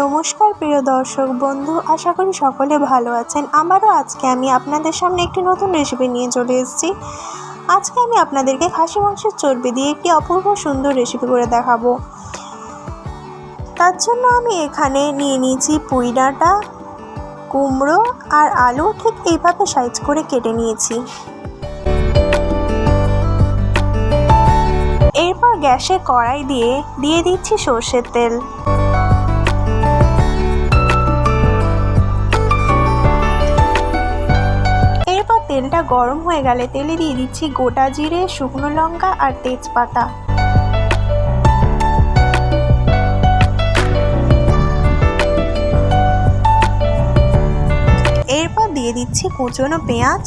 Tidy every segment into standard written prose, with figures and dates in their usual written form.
নমস্কার প্রিয় দর্শক বন্ধু, আশা করি সকলে ভালো আছেন। আবারও আজকে আমি আপনাদের সামনে একটি নতুন রেসিপি নিয়ে চলে এসেছি। আজকে আমি আপনাদেরকে খাসি মাংসের চর্বি দিয়ে একটি অপূর্ব সুন্দর রেসিপি করে দেখাবো। তার জন্য আমি এখানে নিয়ে নিয়েছি পুঁই ডাঁটা, কুমড়ো আর আলু ঠিক এইভাবে সাইজ করে কেটে নিয়েছি। এরপর গ্যাসে কড়াই দিয়ে দিচ্ছি সর্ষের তেল। এরপর তেলটা গরম হয়ে গেলে তেলে দিয়ে দিচ্ছি গোটা জিরে, শুকনো লঙ্কা আর তেজপাতা। এরপর দিয়ে দিচ্ছি কুচনো পেঁয়াজ,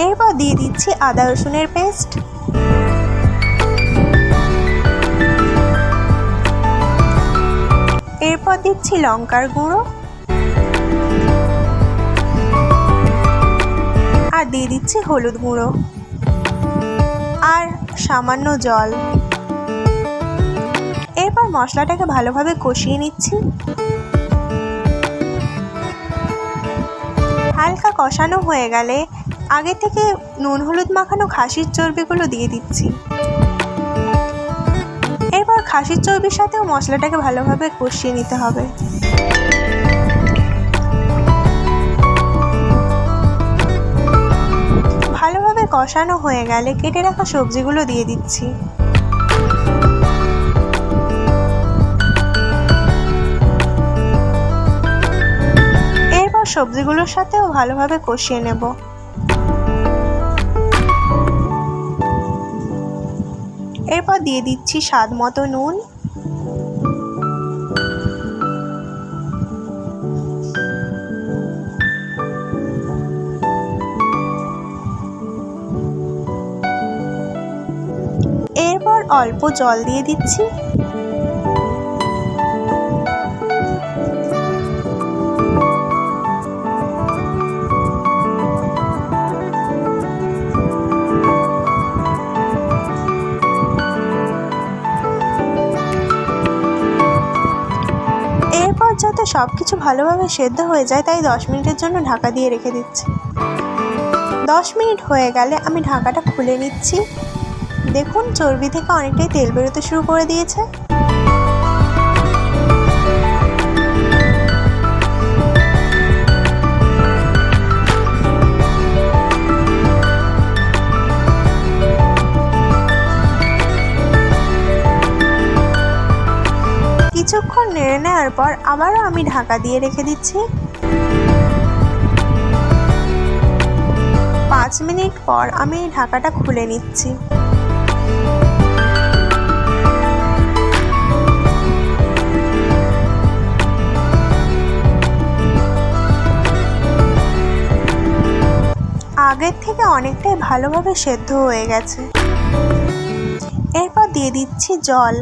এরপর দিয়ে দিচ্ছি আদা রসুনের পেস্ট, এরপর দিচ্ছি লঙ্কার গুঁড়ো আর দিয়ে দিচ্ছি হলুদ গুঁড়ো আর সামান্য জল। এরপর মশলাটাকে ভালোভাবে কষিয়ে নিচ্ছি। হালকা কষানো হয়ে গেলে আগে থেকে নুন হলুদ মাখানো খাসির চর্বিগুলো দিয়ে দিচ্ছি। এরপর খাসির চর্বির সাথেও মশলাটাকে ভালোভাবে কষিয়ে নিতে হবে। ভালোভাবে কষানো হয়ে গেলে কেটে রাখা সবজিগুলো দিয়ে দিচ্ছি। এরপর সবজিগুলোর সাথেও ভালোভাবে কষিয়ে নেব। এরপর দিয়ে দিচ্ছি স্বাদ মতো নুন, এরপর অল্প জল দিয়ে দিচ্ছি। এরপর যাতে সব কিছু ভালোভাবে সেদ্ধ হয়ে যায় তাই 10 মিনিটের জন্য ঢাকা দিয়ে রেখে দিচ্ছি। 10 মিনিট হয়ে গেলে আমি ঢাকাটা খুলে নিচ্ছি। দেখুন চর্বি থেকে অনেকটাই তেল বেরোতে শুরু করে দিয়েছে। কিছুক্ষণ নেড়ে নেওয়ার পর আবারও আমি ঢাকা দিয়ে রেখে দিচ্ছি। 5 মিনিট পর আমি ঢাকাটা খুলে নিচ্ছি। আগের থেকে অনেকটাই ভালোভাবে সেদ্ধ হয়ে গেছে। এরপর দিয়ে দিচ্ছি জল।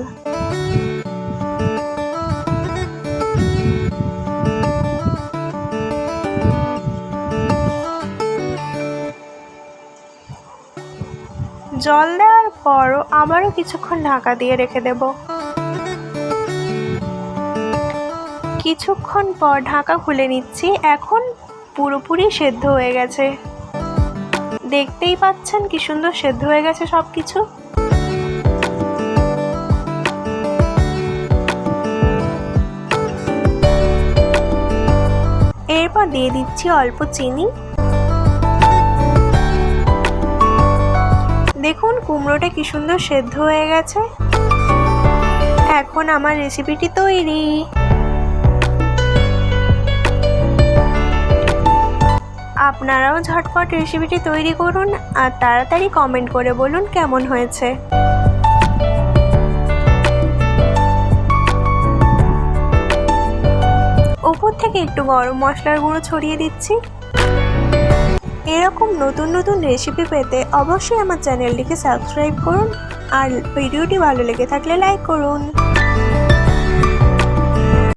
জল দেওয়ার পরও আবারও কিছুক্ষণ ঢাকা দিয়ে রেখে দেব। কিছুক্ষণ পর ঢাকা খুলে নিচ্ছি। এখন পুরোপুরি সেদ্ধ হয়ে গেছে। দেখতেই পাচ্ছেন কি সুন্দর সেদ্ধ হয়ে গেছে সব কিছু। এরপর দিয়ে দিচ্ছি অল্প চিনি। দেখুন কুমড়োটা কি সুন্দর সেদ্ধ হয়ে গেছে। এখন আমার রেসিপিটি তৈরি। আপনারাও ঝটপট রেসিপিটি তৈরি করুন আর তাড়াতাড়ি কমেন্ট করে বলুন কেমন হয়েছে। উপর থেকে একটু গরম মশলার গুঁড়ো ছড়িয়ে দিচ্ছি। এরকম নতুন নতুন রেসিপি পেতে অবশ্যই আমার চ্যানেলটিকে সাবস্ক্রাইব করুন আর ভিডিওটি ভালো লেগে থাকলে লাইক করুন।